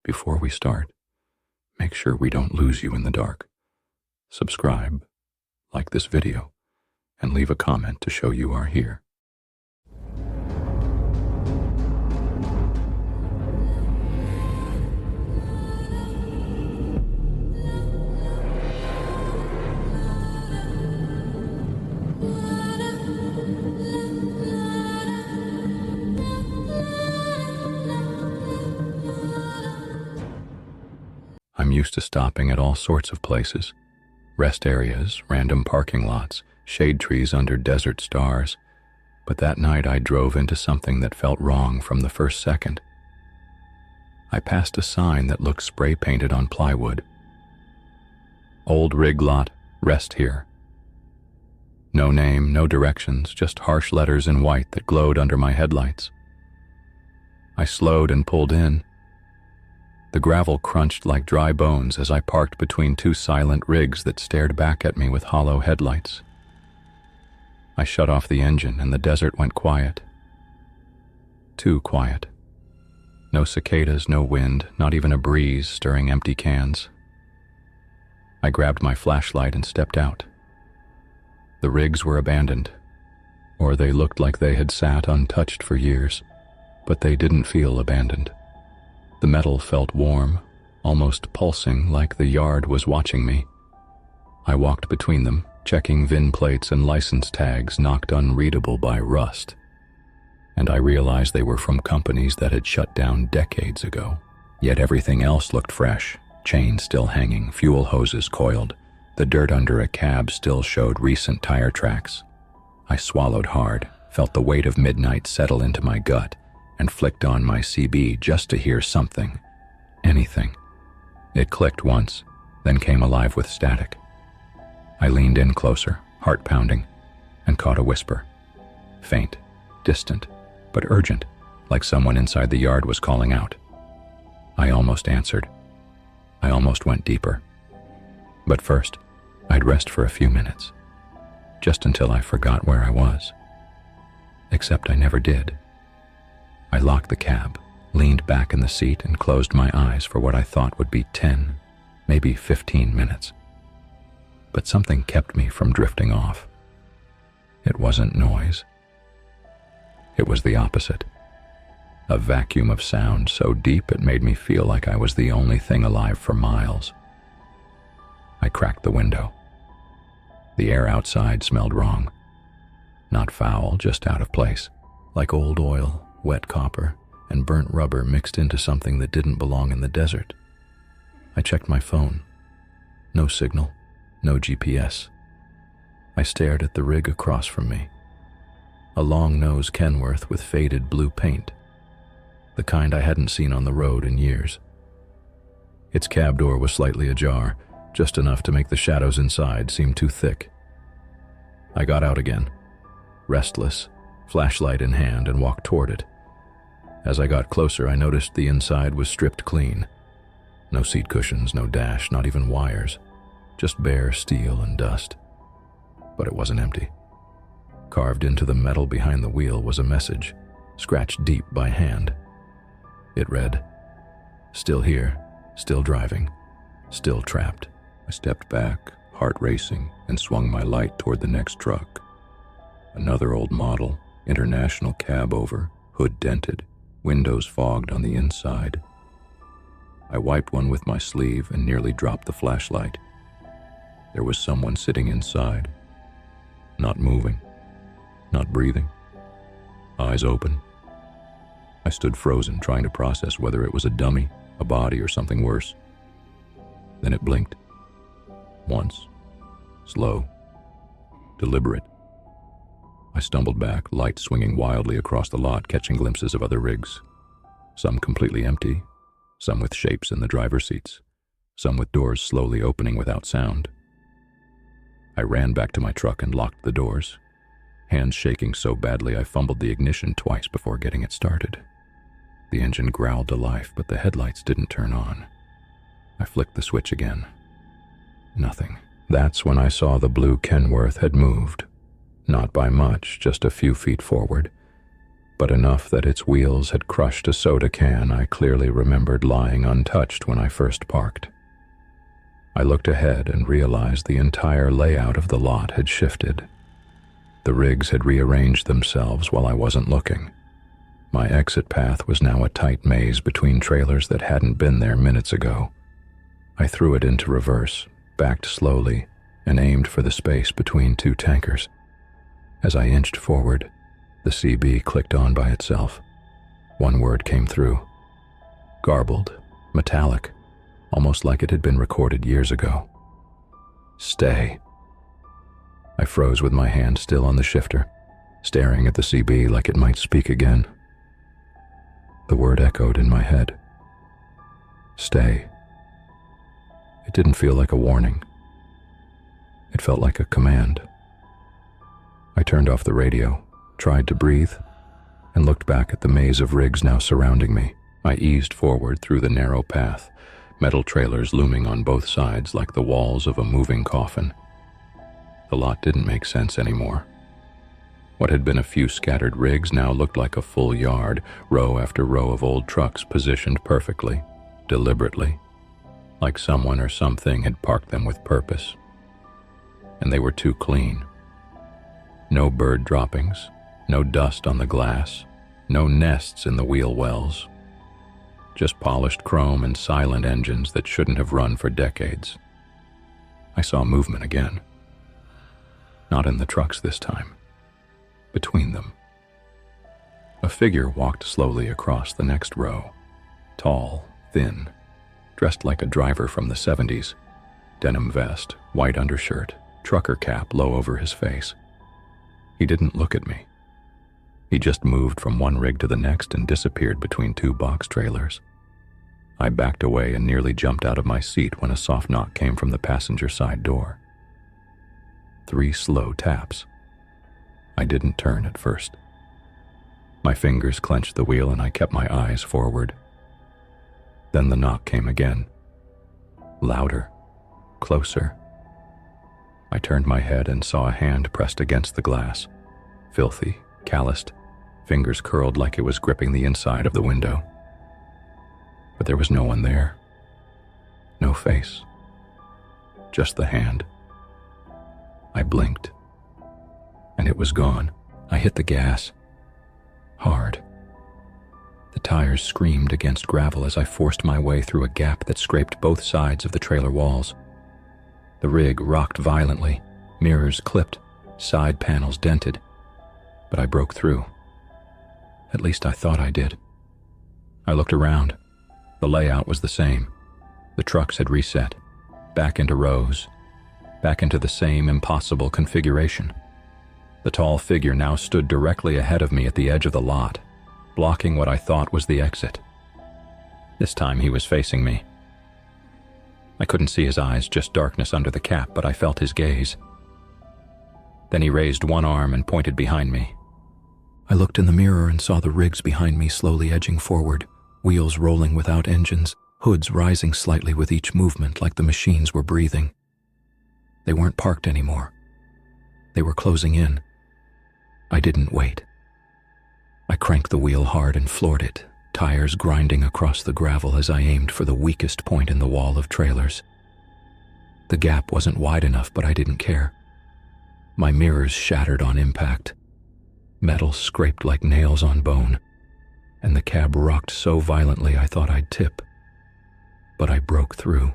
Before we start, make sure we don't lose you in the dark. Subscribe, like this video, and leave a comment to show you are here. I'm used to stopping at all sorts of places. Rest areas, random parking lots, shade trees under desert stars. But that night I drove into something that felt wrong from the first second. I passed a sign that looked spray painted on plywood. Old rig lot, rest here. No name, no directions, just harsh letters in white that glowed under my headlights. I slowed and pulled in. The gravel crunched like dry bones as I parked between two silent rigs that stared back at me with hollow headlights. I shut off the engine and the desert went quiet. Too quiet. No cicadas, no wind, not even a breeze stirring empty cans. I grabbed my flashlight and stepped out. The rigs were abandoned, or they looked like they had sat untouched for years, but they didn't feel abandoned. The metal felt warm, almost pulsing, like the yard was watching me. I walked between them, checking VIN plates and license tags knocked unreadable by rust. And I realized they were from companies that had shut down decades ago. Yet everything else looked fresh, chains still hanging, fuel hoses coiled. The dirt under a cab still showed recent tire tracks. I swallowed hard, felt the weight of midnight settle into my gut, and flicked on my CB just to hear something, anything. It clicked once, then came alive with static. I leaned in closer, heart pounding, and caught a whisper. Faint, distant, but urgent, like someone inside the yard was calling out. I almost answered. I almost went deeper. But first, I'd rest for a few minutes, just until I forgot where I was. Except I never did. I locked the cab, leaned back in the seat, and closed my eyes for what I thought would be 10, maybe 15 minutes. But something kept me from drifting off. It wasn't noise. It was the opposite. A vacuum of sound so deep it made me feel like I was the only thing alive for miles. I cracked the window. The air outside smelled wrong. Not foul, just out of place, like old oil, wet copper, and burnt rubber mixed into something that didn't belong in the desert. I checked my phone. No signal, no GPS. I stared at the rig across from me. A long-nose Kenworth with faded blue paint, the kind I hadn't seen on the road in years. Its cab door was slightly ajar, just enough to make the shadows inside seem too thick. I got out again, restless, flashlight in hand, and walked toward it. As I got closer, I noticed the inside was stripped clean. No seat cushions, no dash, not even wires. Just bare steel and dust. But it wasn't empty. Carved into the metal behind the wheel was a message, scratched deep by hand. It read, "Still here, still driving, still trapped." I stepped back, heart racing, and swung my light toward the next truck. Another old model, international cab over, hood dented, windows fogged on the inside. I wiped one with my sleeve and nearly dropped the flashlight. There was someone sitting inside, not moving, not breathing, eyes open. I stood frozen, trying to process whether it was a dummy, a body, or something worse. Then it blinked. Once. Slow. Deliberate. I stumbled back, light swinging wildly across the lot, catching glimpses of other rigs. Some completely empty, some with shapes in the driver's seats, some with doors slowly opening without sound. I ran back to my truck and locked the doors, hands shaking so badly I fumbled the ignition twice before getting it started. The engine growled to life, but the headlights didn't turn on. I flicked the switch again. Nothing. That's when I saw the blue Kenworth had moved. Not by much, just a few feet forward. but enough that its wheels had crushed a soda can I clearly remembered lying untouched when I first parked. I looked ahead and realized the entire layout of the lot had shifted. The rigs had rearranged themselves while I wasn't looking. My exit path was now a tight maze between trailers that hadn't been there minutes ago. I threw it into reverse, backed slowly, and aimed for the space between two tankers. As I inched forward, the CB clicked on by itself. One word came through. Garbled, metallic, almost like it had been recorded years ago. Stay. I froze with my hand still on the shifter, staring at the CB like it might speak again. The word echoed in my head. Stay. It didn't feel like a warning. It felt like a command. I turned off the radio, tried to breathe, and looked back at the maze of rigs now surrounding me. I eased forward through the narrow path, metal trailers looming on both sides like the walls of a moving coffin. The lot didn't make sense anymore. What had been a few scattered rigs now looked like a full yard, row after row of old trucks positioned perfectly, deliberately, like someone or something had parked them with purpose. And they were too clean. No bird droppings, no dust on the glass, no nests in the wheel wells. Just polished chrome and silent engines that shouldn't have run for decades. I saw movement again. Not in the trucks this time. Between them. A figure walked slowly across the next row. Tall, thin, dressed like a driver from the 70s. Denim vest, white undershirt, trucker cap low over his face. He didn't look at me. He just moved from one rig to the next and disappeared between two box trailers. I backed away and nearly jumped out of my seat when a soft knock came from the passenger side door. 3 slow taps. I didn't turn at first. My fingers clenched the wheel and I kept my eyes forward. Then the knock came again. Louder. Closer. I turned my head and saw a hand pressed against the glass. Filthy, calloused, fingers curled like it was gripping the inside of the window. But there was no one there. No face. Just the hand. I blinked. And it was gone. I hit the gas. Hard. The tires screamed against gravel as I forced my way through a gap that scraped both sides of the trailer walls. The rig rocked violently, mirrors clipped, side panels dented. But I broke through. At least I thought I did. I looked around. The layout was the same. The trucks had reset, back into rows, back into the same impossible configuration. The tall figure now stood directly ahead of me at the edge of the lot, blocking what I thought was the exit. This time he was facing me. I couldn't see his eyes, just darkness under the cap, but I felt his gaze. Then he raised one arm and pointed behind me. I looked in the mirror and saw the rigs behind me slowly edging forward, wheels rolling without engines, hoods rising slightly with each movement like the machines were breathing. They weren't parked anymore. They were closing in. I didn't wait. I cranked the wheel hard and floored it, tires grinding across the gravel as I aimed for the weakest point in the wall of trailers. The gap wasn't wide enough, but I didn't care. My mirrors shattered on impact. Metal scraped like nails on bone, and the cab rocked so violently I thought I'd tip. But I broke through.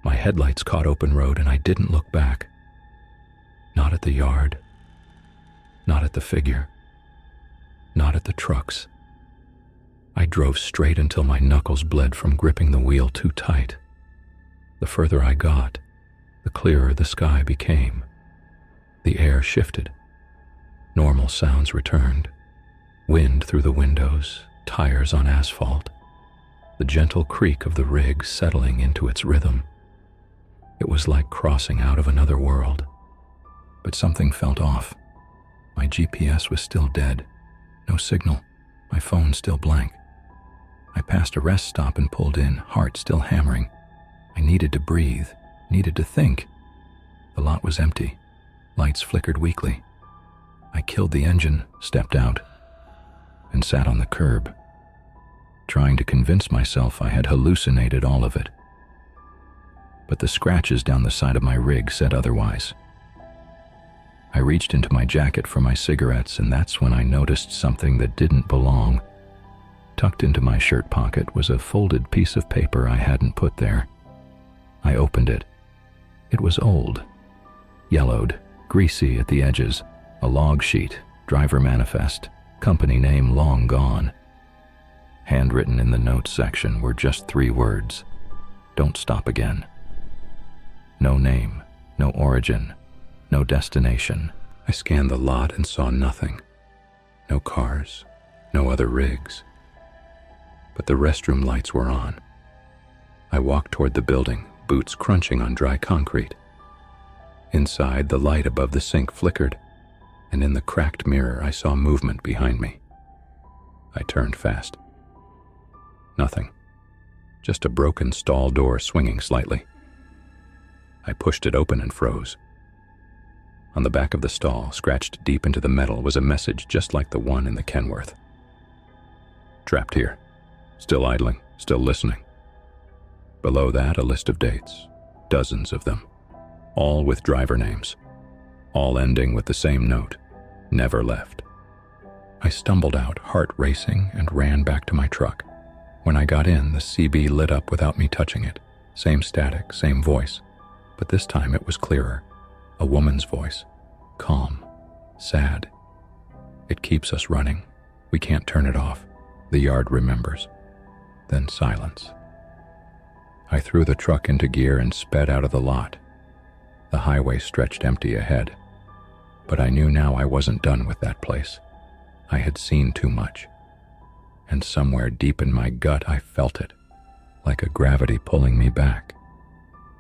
My headlights caught open road and I didn't look back. Not at the yard. Not at the figure. Not at the trucks. I drove straight until my knuckles bled from gripping the wheel too tight. The further I got, the clearer the sky became. The air shifted. Normal sounds returned. Wind through the windows, tires on asphalt. The gentle creak of the rig settling into its rhythm. It was like crossing out of another world. But something felt off. My GPS was still dead. No signal. My phone still blank. I passed a rest stop and pulled in, heart still hammering. I needed to breathe, needed to think. The lot was empty. Lights flickered weakly. I killed the engine, stepped out. and sat on the curb, trying to convince myself I had hallucinated all of it. But the scratches down the side of my rig said otherwise. I reached into my jacket for my cigarettes, and that's when I noticed something that didn't belong. Tucked into my shirt pocket was a folded piece of paper I hadn't put there. I opened it. It was old, yellowed, greasy at the edges, a log sheet, driver manifest, company name long gone. Handwritten in the notes section were just 3 words: "Don't stop again." No name, no origin, no destination. I scanned the lot and saw nothing. No cars, no other rigs. But the restroom lights were on. I walked toward the building, boots crunching on dry concrete. Inside, the light above the sink flickered, and in the cracked mirror I saw movement behind me. I turned fast. Nothing. Just a broken stall door swinging slightly. I pushed it open and froze. On the back of the stall, scratched deep into the metal, was a message just like the one in the Kenworth. "Trapped here. Still idling, still listening." Below that, a list of dates, dozens of them, all with driver names, all ending with the same note: "Never left." I stumbled out, heart racing, and ran back to my truck. When I got in, the CB lit up without me touching it. Same static, same voice. But this time it was clearer. A woman's voice. Calm. Sad. "It keeps us running. We can't turn it off. The yard remembers." Then silence. I threw the truck into gear and sped out of the lot. The highway stretched empty ahead. But I knew now I wasn't done with that place. I had seen too much. And somewhere deep in my gut I felt it, like a gravity pulling me back.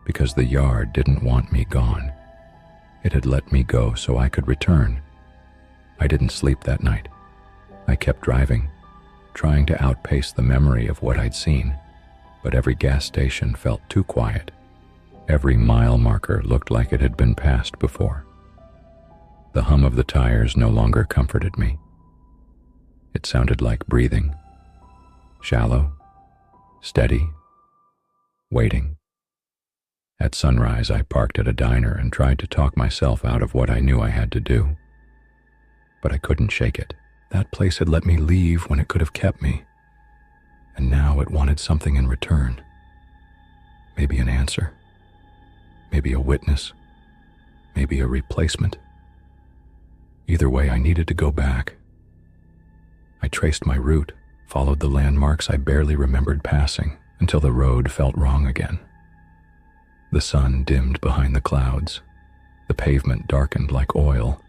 Because the yard didn't want me gone. It had let me go so I could return. I didn't sleep that night. I kept driving, trying to outpace the memory of what I'd seen. But every gas station felt too quiet. Every mile marker looked like it had been passed before. The hum of the tires no longer comforted me. It sounded like breathing. Shallow, steady, waiting. At sunrise, I parked at a diner and tried to talk myself out of what I knew I had to do. But I couldn't shake it. That place had let me leave when it could have kept me. And now it wanted something in return. Maybe an answer. Maybe a witness. Maybe a replacement. Either way, I needed to go back. I traced my route, followed the landmarks I barely remembered passing, until the road felt wrong again. The sun dimmed behind the clouds. The pavement darkened like oil,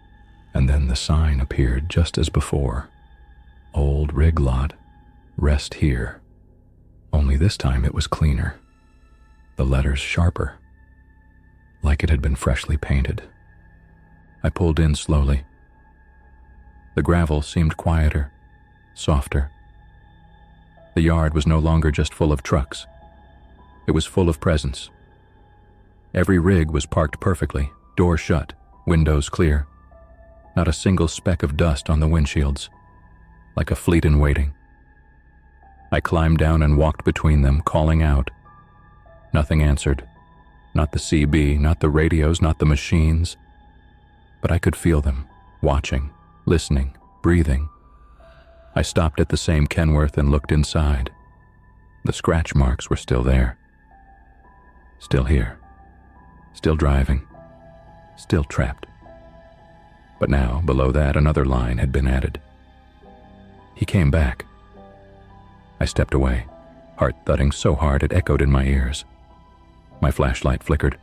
and then the sign appeared just as before. "Old rig lot. Rest here." Only this time it was cleaner. The letters sharper, like it had been freshly painted. I pulled in slowly. The gravel seemed quieter, softer. The yard was no longer just full of trucks. It was full of presence. Every rig was parked perfectly, door shut, windows clear. Not a single speck of dust on the windshields, like a fleet in waiting. I climbed down and walked between them, calling out. Nothing answered. Not the CB, not the radios, not the machines. But I could feel them, watching, listening, breathing. I stopped at the same Kenworth and looked inside. The scratch marks were still there. Still here. Still driving. Still trapped. But now, below that, another line had been added. He came back. I stepped away, heart thudding so hard it echoed in my ears. My flashlight flickered.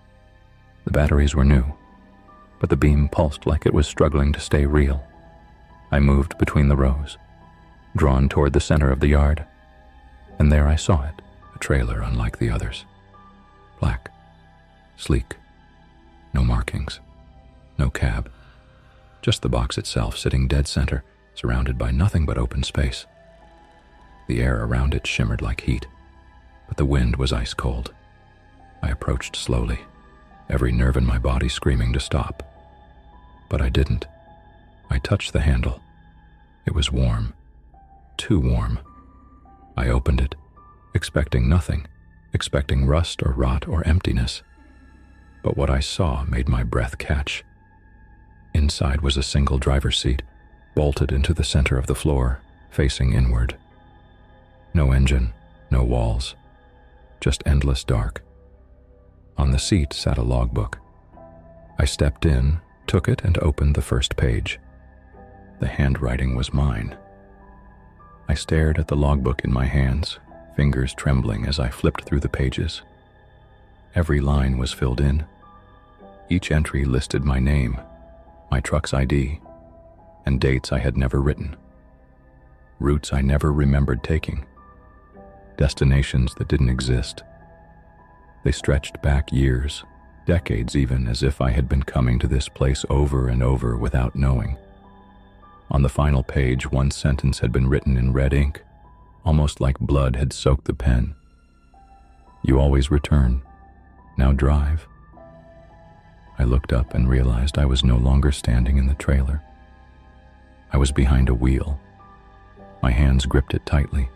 The batteries were new, but the beam pulsed like it was struggling to stay real. I moved between the rows, drawn toward the center of the yard, and there I saw it, a trailer unlike the others. Black, sleek, no markings, no cab, just the box itself sitting dead center, surrounded by nothing but open space. The air around it shimmered like heat, but the wind was ice cold. I approached slowly, every nerve in my body screaming to stop. But I didn't. I touched the handle. It was warm, too warm. I opened it, expecting nothing, expecting rust or rot or emptiness. But what I saw made my breath catch. Inside was a single driver's seat, bolted into the center of the floor, facing inward. No engine, no walls, just endless dark. On the seat sat a logbook. I stepped in, took it, and opened the first page. The handwriting was mine. I stared at the logbook in my hands, fingers trembling as I flipped through the pages. Every line was filled in. Each entry listed my name, my truck's ID, and dates I had never written. Routes I never remembered taking. Destinations that didn't exist. They stretched back years, decades even, as if I had been coming to this place over and over without knowing. On the final page, one sentence had been written in red ink, almost like blood had soaked the pen. "You always return. Now drive." I looked up and realized I was no longer standing in the trailer. I was behind a wheel. My hands gripped it tightly.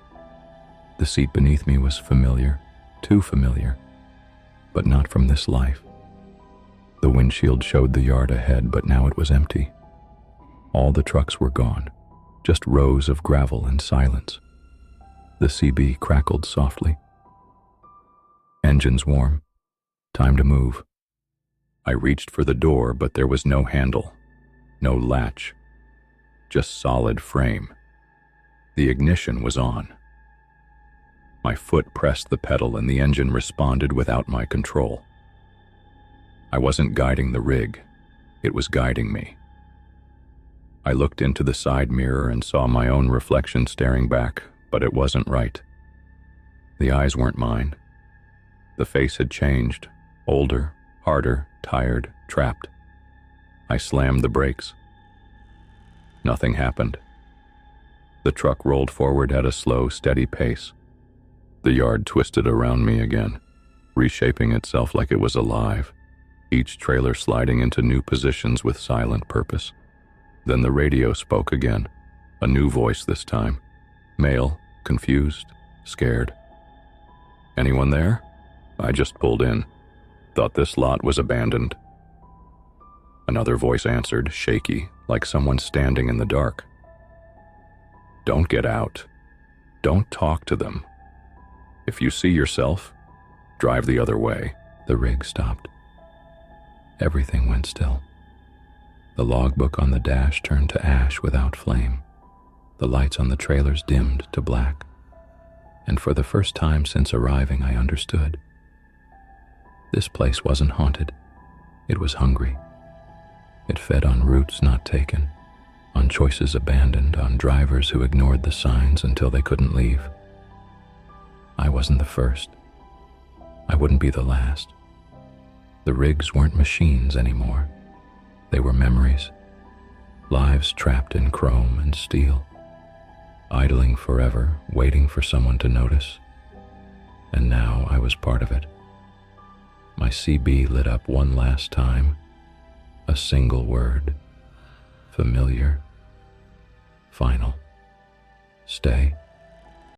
The seat beneath me was familiar, too familiar, but not from this life. The windshield showed the yard ahead, but now it was empty. All the trucks were gone, just rows of gravel and silence. The CB crackled softly. Engines warm. Time to move. I reached for the door, but there was no handle, no latch, just solid frame. The ignition was on. My foot pressed the pedal and the engine responded without my control. I wasn't guiding the rig, it was guiding me. I looked into the side mirror and saw my own reflection staring back, but it wasn't right. The eyes weren't mine. The face had changed, older, harder, tired, trapped. I slammed the brakes. Nothing happened. The truck rolled forward at a slow, steady pace. The yard twisted around me again, reshaping itself like it was alive, each trailer sliding into new positions with silent purpose. Then the radio spoke again, a new voice this time, male, confused, scared. "Anyone there? I just pulled in. Thought this lot was abandoned." Another voice answered, shaky, like someone standing in the dark. "Don't get out. Don't talk to them. If you see yourself, drive the other way." The rig stopped. Everything went still. The logbook on the dash turned to ash without flame. The lights on the trailers dimmed to black. And for the first time since arriving, I understood. This place wasn't haunted. It was hungry. It fed on routes not taken, on choices abandoned, on drivers who ignored the signs until they couldn't leave. I wasn't the first. I wouldn't be the last. The rigs weren't machines anymore. They were memories, lives trapped in chrome and steel, idling forever, waiting for someone to notice. And now I was part of it. My CB lit up one last time, a single word, familiar, final. Stay.